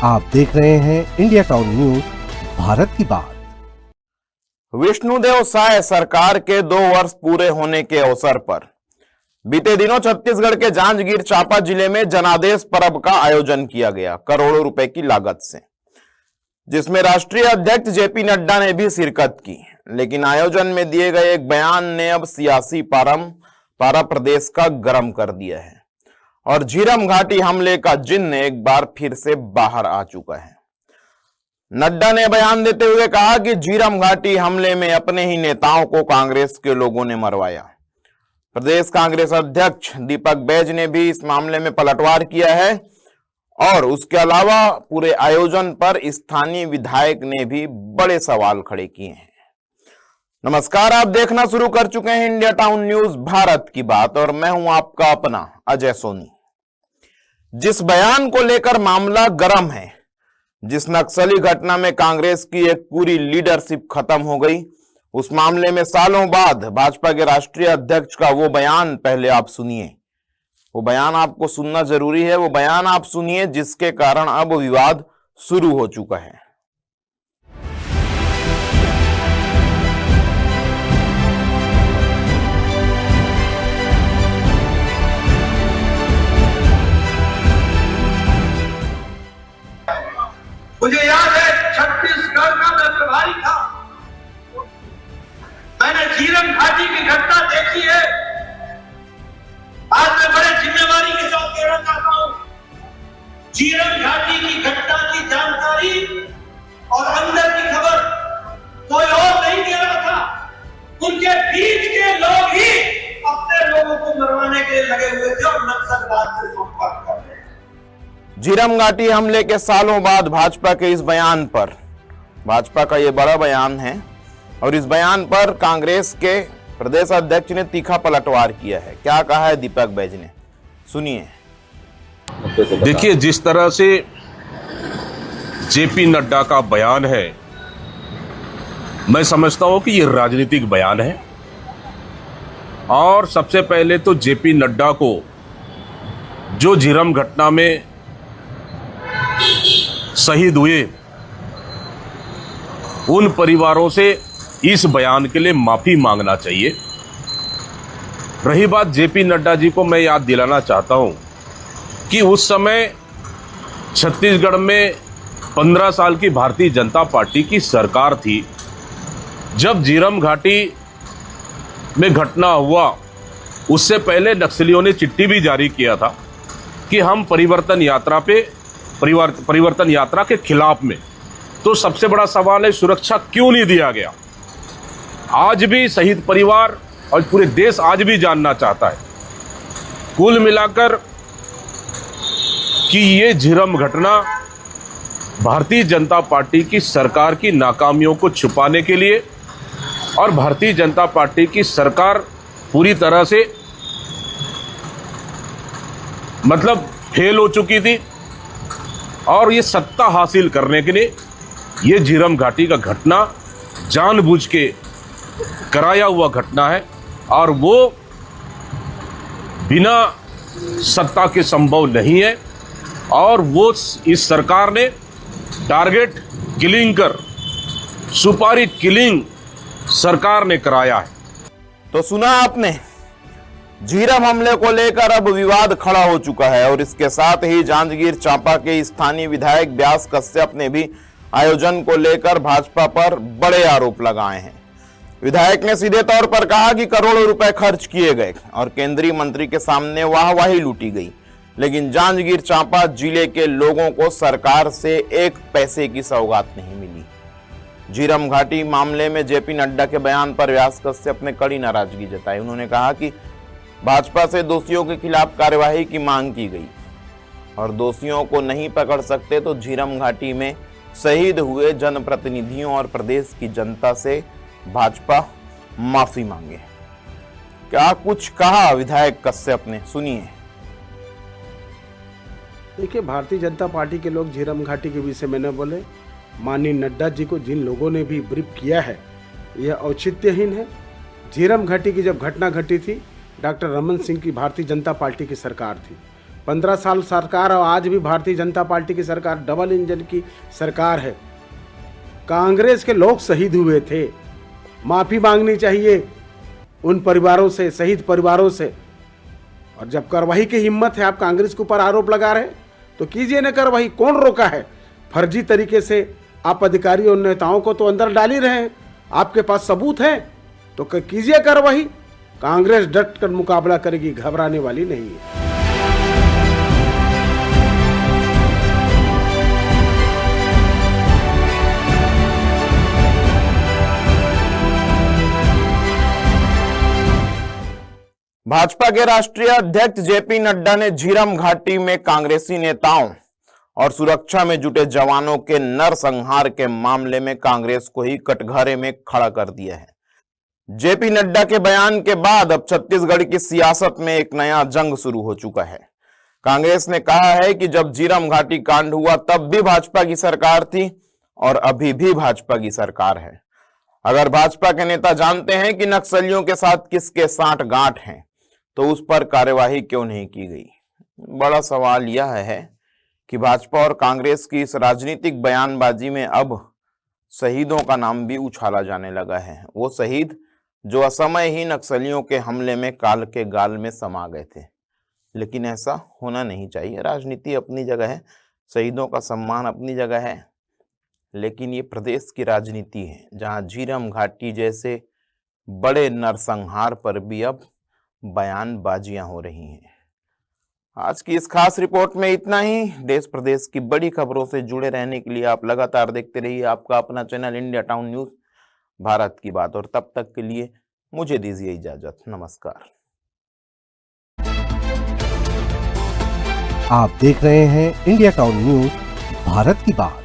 आप देख रहे हैं इंडिया टाउन न्यूज, भारत की बात। विष्णुदेव साय सरकार के 2 वर्ष पूरे होने के अवसर पर बीते दिनों छत्तीसगढ़ के जांजगीर चांपा जिले में जनादेश पर्व का आयोजन किया गया करोड़ों रुपए की लागत से, जिसमें राष्ट्रीय अध्यक्ष जेपी नड्डा ने भी शिरकत की। लेकिन आयोजन में दिए गए एक बयान ने अब सियासी पारा प्रदेश का गर्म कर दिया है और झीरम घाटी हमले का जिन्न एक बार फिर से बाहर आ चुका है। नड्डा ने बयान देते हुए कहा कि झीरम घाटी हमले में अपने ही नेताओं को कांग्रेस के लोगों ने मरवाया। प्रदेश कांग्रेस अध्यक्ष दीपक बैज ने भी इस मामले में पलटवार किया है और उसके अलावा पूरे आयोजन पर स्थानीय विधायक ने भी बड़े सवाल खड़े किए हैं। नमस्कार, आप देखना शुरू कर चुके हैं इंडिया टाउन न्यूज, भारत की बात, और मैं हूं आपका अपना अजय सोनी। जिस बयान को लेकर मामला गर्म है, जिस नक्सली घटना में कांग्रेस की एक पूरी लीडरशिप खत्म हो गई, उस मामले में सालों बाद भाजपा के राष्ट्रीय अध्यक्ष का वो बयान पहले आप सुनिए। वो बयान आपको सुनना जरूरी है। वो बयान आप सुनिए जिसके कारण अब विवाद शुरू हो चुका है। मुझे याद है छत्तीसगढ़ का मैं प्रभारी था, मैंने झीरम घाटी की घटना देखी है। आज मैं बड़े जिम्मेवारी के साथ कहना चाहता हूं, झीरम घाटी की घटना की जानकारी और अंदर की खबर कोई और नहीं दे रहा था, उनके बीच के लोग ही अपने लोगों को मरवाने के लिए लगे हुए थे और नक्सलवाद से संपर्क कर रहे थे। झीरम घाटी हमले के सालों बाद भाजपा के इस बयान पर, भाजपा का यह बड़ा बयान है और इस बयान पर कांग्रेस के प्रदेश अध्यक्ष ने तीखा पलटवार किया है। क्या कहा है दीपक बैज ने, सुनिए। देखिए, जिस तरह से जेपी नड्डा का बयान है, मैं समझता हूं कि यह राजनीतिक बयान है और सबसे पहले तो जेपी नड्डा को जो झीरम घटना में शहीद हुए उन परिवारों से इस बयान के लिए माफी मांगना चाहिए। रही बात जेपी नड्डा जी को, मैं याद दिलाना चाहता हूं कि उस समय छत्तीसगढ़ में 15 साल की भारतीय जनता पार्टी की सरकार थी। जब झीरम घाटी में घटना हुआ, उससे पहले नक्सलियों ने चिट्ठी भी जारी किया था कि हम परिवर्तन यात्रा के खिलाफ में। तो सबसे बड़ा सवाल है, सुरक्षा क्यों नहीं दिया गया? आज भी शहीद परिवार और पूरे देश आज भी जानना चाहता है। कुल मिलाकर कि ये झीरम घटना भारतीय जनता पार्टी की सरकार की नाकामियों को छुपाने के लिए, और भारतीय जनता पार्टी की सरकार पूरी तरह से फेल हो चुकी थी और ये सत्ता हासिल करने के लिए ये झीरम घाटी का घटना जानबूझ के कराया हुआ घटना है और वो बिना सत्ता के संभव नहीं है। और वो इस सरकार ने टारगेट किलिंग कर, सुपारी किलिंग सरकार ने कराया है। तो सुना आपने, झीरम हमले को लेकर अब विवाद खड़ा हो चुका है और इसके साथ ही जांजगीर चांपा के स्थानीय विधायक व्यास कश्यप ने भी आयोजन को लेकर भाजपा पर बड़े आरोप लगाए हैं। विधायक ने सीधे तौर पर कहा कि करोड़ों रुपए खर्च किए गए और केंद्रीय मंत्री के सामने वाहवाही लूटी गई, लेकिन जांजगीर चांपा जिले के लोगों को सरकार से एक पैसे की सौगात नहीं मिली। झीरम घाटी मामले में जेपी नड्डा के बयान पर व्यास कश्यप ने कड़ी नाराजगी जताई। उन्होंने कहा कि भाजपा से दोषियों के खिलाफ कार्यवाही की मांग की गई और दोषियों को नहीं पकड़ सकते तो झीरम घाटी में शहीद हुए जनप्रतिनिधियों और प्रदेश की जनता से भाजपा माफी मांगे। क्या कुछ कहा विधायक कश्यप ने, सुनिए। देखिए, भारतीय जनता पार्टी के लोग झीरम घाटी के विषय में न बोले। माननीय नड्डा जी को जिन लोगों ने भी ब्रीफ किया है, यह औचित्यहीन है। झीरम घाटी की जब घटना घटी थी, डॉक्टर रमन सिंह की भारतीय जनता पार्टी की सरकार थी। 15 साल सरकार और आज भी भारतीय जनता पार्टी की सरकार डबल इंजन की सरकार है। कांग्रेस के लोग शहीद हुए थे, माफ़ी मांगनी चाहिए उन परिवारों से, शहीद परिवारों से। और जब कार्रवाई की हिम्मत है, आप कांग्रेस के ऊपर आरोप लगा रहे हैं तो कीजिए ना कार्रवाई। कौन रोका है? फर्जी तरीके से आप अधिकारियों और नेताओं को तो अंदर डाल ही रहे हैं, आपके पास सबूत है तो कीजिए कार्रवाई। कांग्रेस डट कर मुकाबला करेगी, घबराने वाली नहीं है। भाजपा के राष्ट्रीय अध्यक्ष जेपी नड्डा ने झीरम घाटी में कांग्रेसी नेताओं और सुरक्षा में जुटे जवानों के नरसंहार के मामले में कांग्रेस को ही कटघरे में खड़ा कर दिया है। जेपी नड्डा के बयान के बाद अब छत्तीसगढ़ की सियासत में एक नया जंग शुरू हो चुका है। कांग्रेस ने कहा है कि जब झीरम घाटी कांड हुआ तब भी भाजपा की सरकार थी और अभी भी भाजपा की सरकार है। अगर भाजपा के नेता जानते हैं कि नक्सलियों के साथ किसके साठ-गांठ हैं तो उस पर कार्यवाही क्यों नहीं की गई? बड़ा सवाल यह है कि भाजपा और कांग्रेस की इस राजनीतिक बयानबाजी में अब शहीदों का नाम भी उछाला जाने लगा है। वो शहीद जो असमय ही नक्सलियों के हमले में काल के गाल में समा गए थे। लेकिन ऐसा होना नहीं चाहिए। राजनीति अपनी जगह है, शहीदों का सम्मान अपनी जगह है, लेकिन ये प्रदेश की राजनीति है जहां झीरम घाटी जैसे बड़े नरसंहार पर भी अब बयानबाजियां हो रही हैं। आज की इस खास रिपोर्ट में इतना ही। देश प्रदेश की बड़ी खबरों से जुड़े रहने के लिए आप लगातार देखते रहिए आपका अपना channel India town news, Bharat की बात। और तब तक के लिए मुझे दीजिए इजाजत। नमस्कार। आप देख रहे हैं इंडिया टाउन न्यूज, भारत की बात।